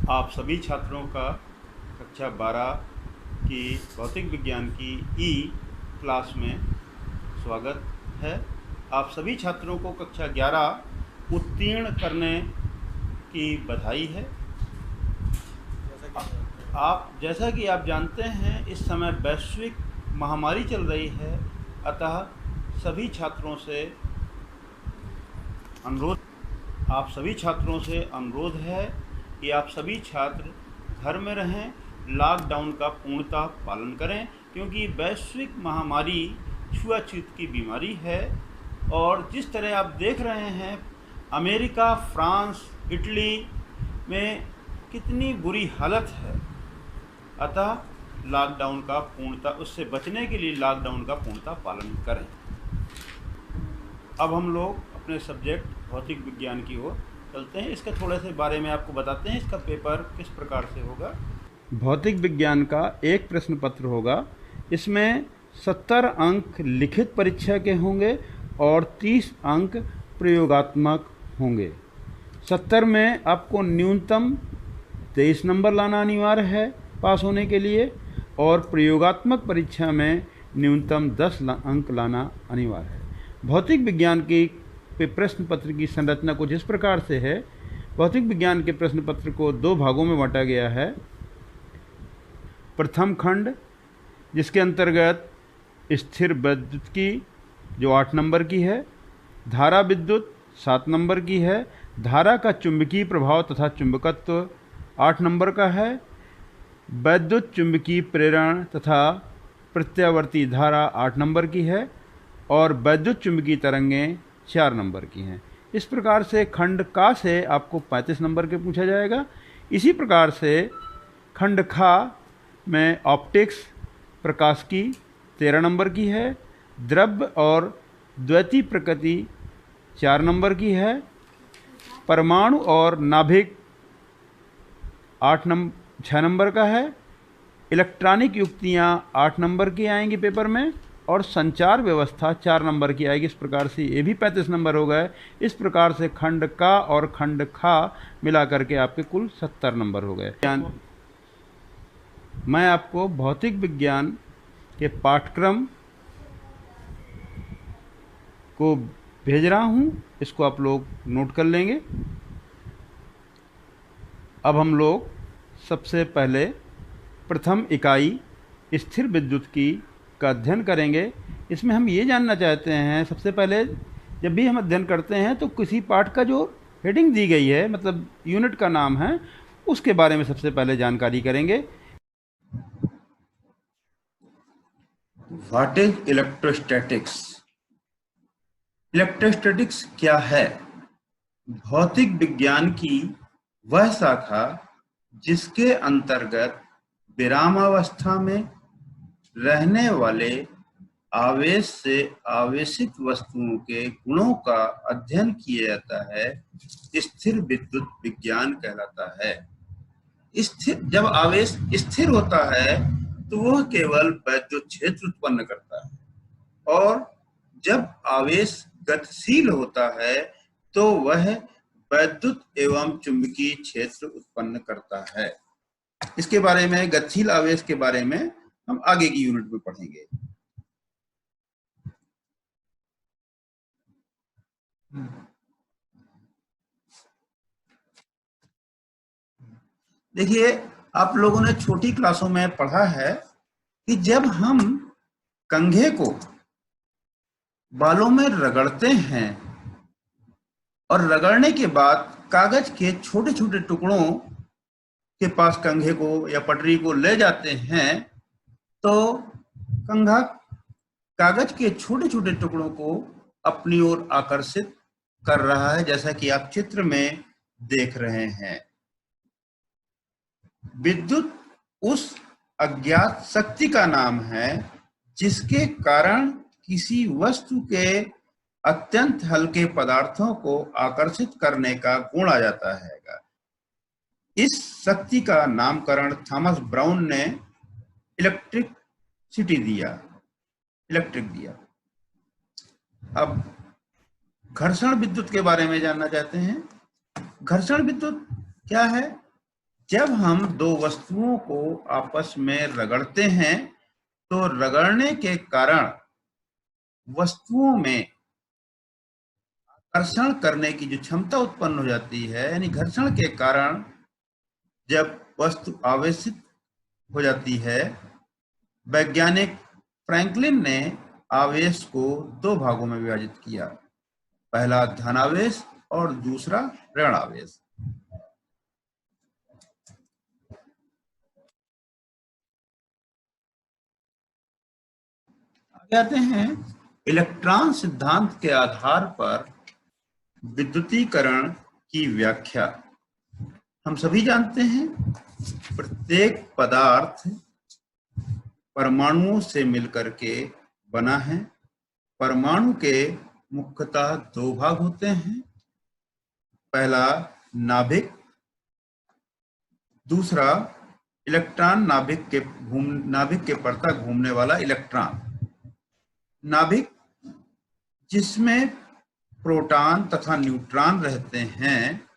आप सभी छात्रों का कक्षा 12 की भौतिक विज्ञान की ई क्लास में स्वागत है। आप सभी छात्रों को कक्षा 11 उत्तीर्ण करने की बधाई है। जैसा कि आप जानते हैं, इस समय वैश्विक महामारी चल रही है, अतः सभी छात्रों से अनुरोध है कि आप सभी छात्र घर में रहें, लॉकडाउन का पूर्णतः पालन करें, क्योंकि वैश्विक महामारी छुआछूत की बीमारी है। और जिस तरह आप देख रहे हैं, अमेरिका, फ्रांस, इटली में कितनी बुरी हालत है, अतः लॉकडाउन का पूर्णतः, उससे बचने के लिए लॉकडाउन का पूर्णतः पालन करें। अब हम लोग अपने सब्जेक्ट भौतिक विज्ञान की ओर चलते हैं। इसके थोड़े से बारे में आपको बताते हैं, इसका पेपर किस प्रकार से होगा। भौतिक विज्ञान का एक प्रश्न पत्र होगा। इसमें 70 अंक लिखित परीक्षा के होंगे और 30 अंक प्रयोगात्मक होंगे। 70 में आपको न्यूनतम 23 नंबर लाना अनिवार्य है पास होने के लिए, और प्रयोगात्मक परीक्षा में न्यूनतम 10 अंक लाना अनिवार्य है। भौतिक विज्ञान की प्रश्न पत्र की संरचना कुछ इस प्रकार से है। भौतिक विज्ञान के प्रश्न पत्र को 2 भागों में बांटा गया है। प्रथम खंड, जिसके अंतर्गत स्थिर विद्युत की जो 8 नंबर की है, धारा विद्युत 7 नंबर की है, धारा का चुंबकीय प्रभाव तथा चुंबकत्व 8 नंबर का है, वैद्युत चुंबकीय प्रेरण तथा प्रत्यावर्ती धारा 8 नंबर की है, और वैद्युत चुंबकीय तरंगें 4 नंबर की हैं। इस प्रकार से खंड का से आपको 35 नंबर के पूछा जाएगा। इसी प्रकार से खंड खा में ऑप्टिक्स, प्रकाश की 13 नंबर की है, द्रव्य और द्वैतीय प्रकृति 4 नंबर की है, परमाणु और नाभिक 6 नंबर का है, इलेक्ट्रॉनिक युक्तियाँ 8 नंबर की आएंगी पेपर में, और संचार व्यवस्था 4 नंबर की आएगी। इस प्रकार से ये भी 35 नंबर हो गए। इस प्रकार से खंड का और खंड खा मिला करके आपके कुल 70 नंबर हो गए। मैं आपको भौतिक विज्ञान के पाठ्यक्रम को भेज रहा हूँ, इसको आप लोग नोट कर लेंगे। अब हम लोग सबसे पहले प्रथम इकाई स्थिर विद्युत की का अध्ययन करेंगे। इसमें हम ये जानना चाहते हैं, सबसे पहले जब भी हम अध्ययन करते हैं तो किसी पाठ का जो हेडिंग दी गई है, मतलब यूनिट का नाम है, उसके बारे में सबसे पहले जानकारी करेंगे। What is electrostatics? इलेक्ट्रोस्टैटिक्स क्या है? भौतिक विज्ञान की वह शाखा जिसके अंतर्गत विरामावस्था में रहने वाले आवेश से आवेशित वस्तुओं के गुणों का अध्ययन किया जाता है, स्थिर विद्युत विज्ञान कहलाता है। जब आवेश स्थिर होता है तो वह केवल वैद्युत क्षेत्र उत्पन्न करता है, और जब आवेश गतिशील होता है तो वह वैद्युत एवं चुंबकीय क्षेत्र उत्पन्न करता है। इसके बारे में, गतिशील आवेश के बारे में हम आगे की यूनिट में पढ़ेंगे। देखिए, आप लोगों ने छोटी क्लासों में पढ़ा है कि जब हम कंघे को बालों में रगड़ते हैं और रगड़ने के बाद कागज के छोटे छोटे टुकड़ों के पास कंघे को या पटरी को ले जाते हैं, तो कंघा कागज के छोटे छोटे टुकड़ों को अपनी ओर आकर्षित कर रहा है, जैसा कि आप चित्र में देख रहे हैं। विद्युत उस अज्ञात शक्ति का नाम है जिसके कारण किसी वस्तु के अत्यंत हल्के पदार्थों को आकर्षित करने का गुण आ जाता है। इस शक्ति का नामकरण थॉमस ब्राउन ने इलेक्ट्रिक दिया। अब घर्षण विद्युत के बारे में जानना चाहते हैं। घर्षण विद्युत क्या है? जब हम दो वस्तुओं को आपस में रगड़ते हैं तो रगड़ने के कारण वस्तुओं में घर्षण करने की जो क्षमता उत्पन्न हो जाती है, यानी घर्षण के कारण जब वस्तु आवेशित हो जाती है, वैज्ञानिक फ्रैंकलिन ने आवेश को दो भागों में विभाजित किया, पहला धनावेश और दूसरा ऋण आवेश। आगे आते हैं इलेक्ट्रॉन सिद्धांत के आधार पर विद्युतीकरण की व्याख्या। हम सभी जानते हैं प्रत्येक पदार्थ परमाणुओं से मिलकर के बना है। परमाणु के मुख्यतः दो भाग होते हैं, पहला नाभिक, दूसरा इलेक्ट्रॉन नाभिक के पड़ता घूमने वाला इलेक्ट्रॉन। नाभिक जिसमें प्रोटॉन तथा न्यूट्रॉन रहते हैं,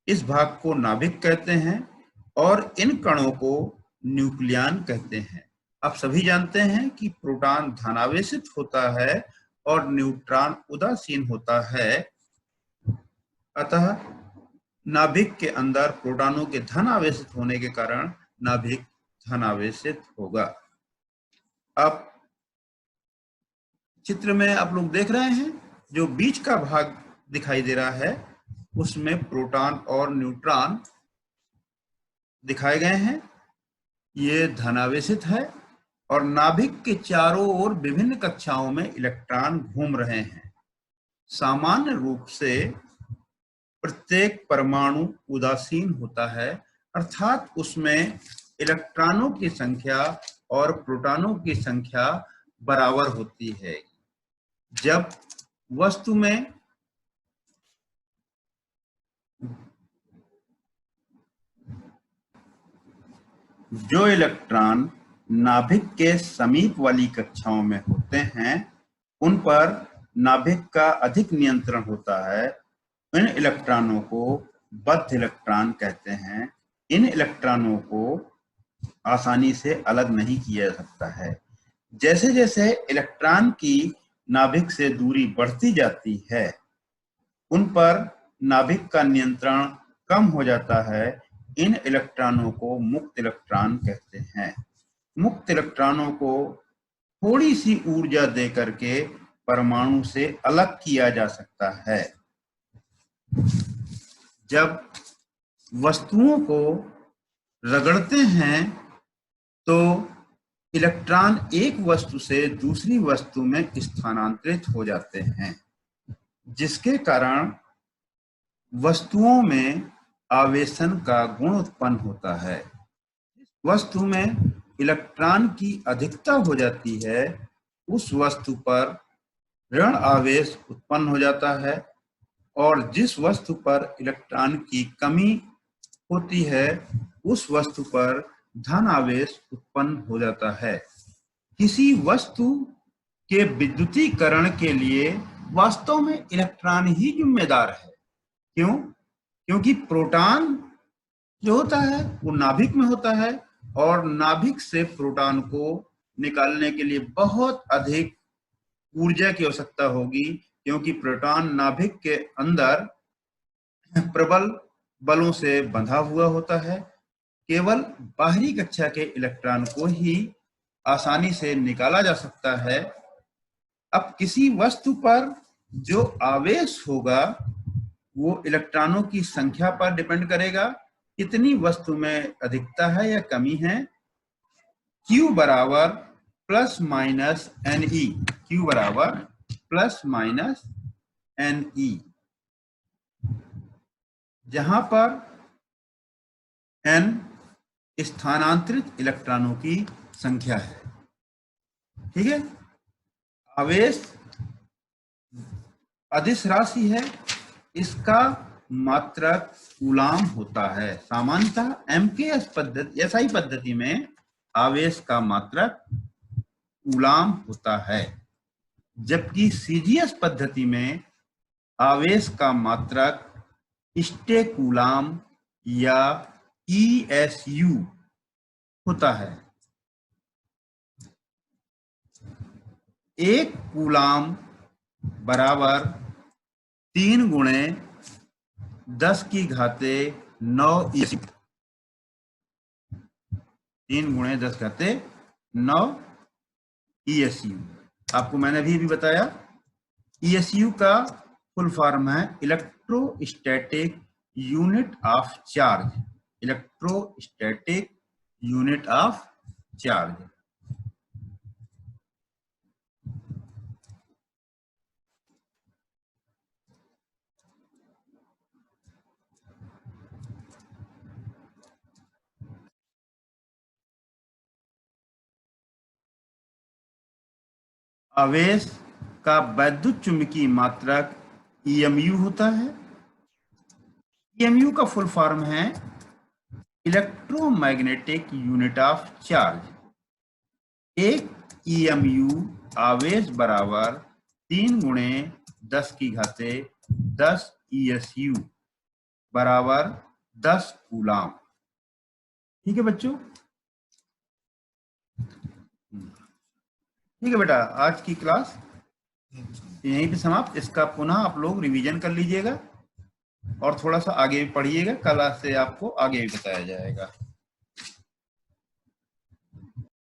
इस भाग को नाभिक कहते हैं और इन कणों को न्यूक्लियन कहते हैं। आप सभी जानते हैं कि प्रोटॉन धनावेशित होता है और न्यूट्रॉन उदासीन होता है, अतः नाभिक के अंदर प्रोटॉनों के धन आवेशित होने के कारण नाभिक धनावेशित होगा। अब चित्र में आप लोग देख रहे हैं, जो बीच का भाग दिखाई दे रहा है उसमें प्रोटॉन और न्यूट्रॉन दिखाए गए हैं, ये धनावेशित है और नाभिक के चारों ओर विभिन्न कक्षाओं में इलेक्ट्रॉन घूम रहे हैं। सामान्य रूप से प्रत्येक परमाणु उदासीन होता है, अर्थात उसमें इलेक्ट्रॉनों की संख्या और प्रोटॉनों की संख्या बराबर होती है। जब वस्तु में जो इलेक्ट्रॉन नाभिक के समीप वाली कक्षाओं में होते हैं, उन पर नाभिक का अधिक नियंत्रण होता है। इन इलेक्ट्रॉनों को बद्ध इलेक्ट्रॉन कहते हैं। इन इलेक्ट्रॉनों को आसानी से अलग नहीं किया जा सकता है। जैसे जैसे इलेक्ट्रॉन की नाभिक से दूरी बढ़ती जाती है, उन पर नाभिक का नियंत्रण कम हो जाता है। इन इलेक्ट्रॉनों को मुक्त इलेक्ट्रॉन कहते हैं। मुक्त इलेक्ट्रॉनों को थोड़ी सी ऊर्जा दे करके परमाणु से अलग किया जा सकता है। जब वस्तुओं को रगड़ते हैं तो इलेक्ट्रॉन एक वस्तु से दूसरी वस्तु में स्थानांतरित हो जाते हैं, जिसके कारण वस्तुओं में आवेशन का गुण उत्पन्न होता है। वस्तु में इलेक्ट्रॉन की अधिकता हो जाती है, उस वस्तु पर ऋण आवेश उत्पन्न हो जाता है और जिस वस्तु पर इलेक्ट्रॉन की कमी होती है, उस वस्तु पर धन आवेश उत्पन्न हो जाता है। किसी वस्तु के विद्युतीकरण के लिए वास्तव में इलेक्ट्रॉन ही जिम्मेदार है। क्यों? क्योंकि प्रोटॉन जो होता है वो नाभिक में होता है और नाभिक से प्रोटॉन को निकालने के लिए बहुत अधिक ऊर्जा की आवश्यकता होगी, क्योंकि प्रोटॉन नाभिक के अंदर प्रबल बलों से बंधा हुआ होता है। केवल बाहरी कक्षा के इलेक्ट्रॉन को ही आसानी से निकाला जा सकता है। अब किसी वस्तु पर जो आवेश होगा वो इलेक्ट्रॉनों की संख्या पर डिपेंड करेगा, कितनी वस्तु में अधिकता है या कमी है। Q बराबर प्लस माइनस NE, Q बराबर प्लस माइनस NE, जहां पर N स्थानांतरित इलेक्ट्रॉनों की संख्या है। ठीक है, आवेश अदिश राशि है, इसका मात्रक कूलाम होता है। सामान्यतः MKS पद्धति SI पद्धति में आवेश का मात्रक कूलाम होता है, जबकि CGS पद्धति में आवेश का मात्रक स्टेकूलाम या ESU होता है। 1 कूलाम बराबर 3 गुणे 10 की घाते 9 ESU। 3 गुणे 10 घाते 9 ESU। आपको मैंने अभी बताया ESU का फुल फॉर्म है electrostatic unit of charge. Electrostatic unit of charge. आवेश का वैद्युत चुंबकीय मात्रक EMU होता है। EMU का फुल फॉर्म है electromagnetic unit of charge. 1 EMU आवेश बराबर 3 गुणे 10 की घाते 10 ESU बराबर 10 कूलाम। ठीक है बच्चों? ठीक है बेटा, आज की क्लास यहीं पे समाप्त। इसका पुनः आप लोग रिवीजन कर लीजिएगा और थोड़ा सा आगे भी पढ़िएगा। कल से आपको आगे भी बताया जाएगा।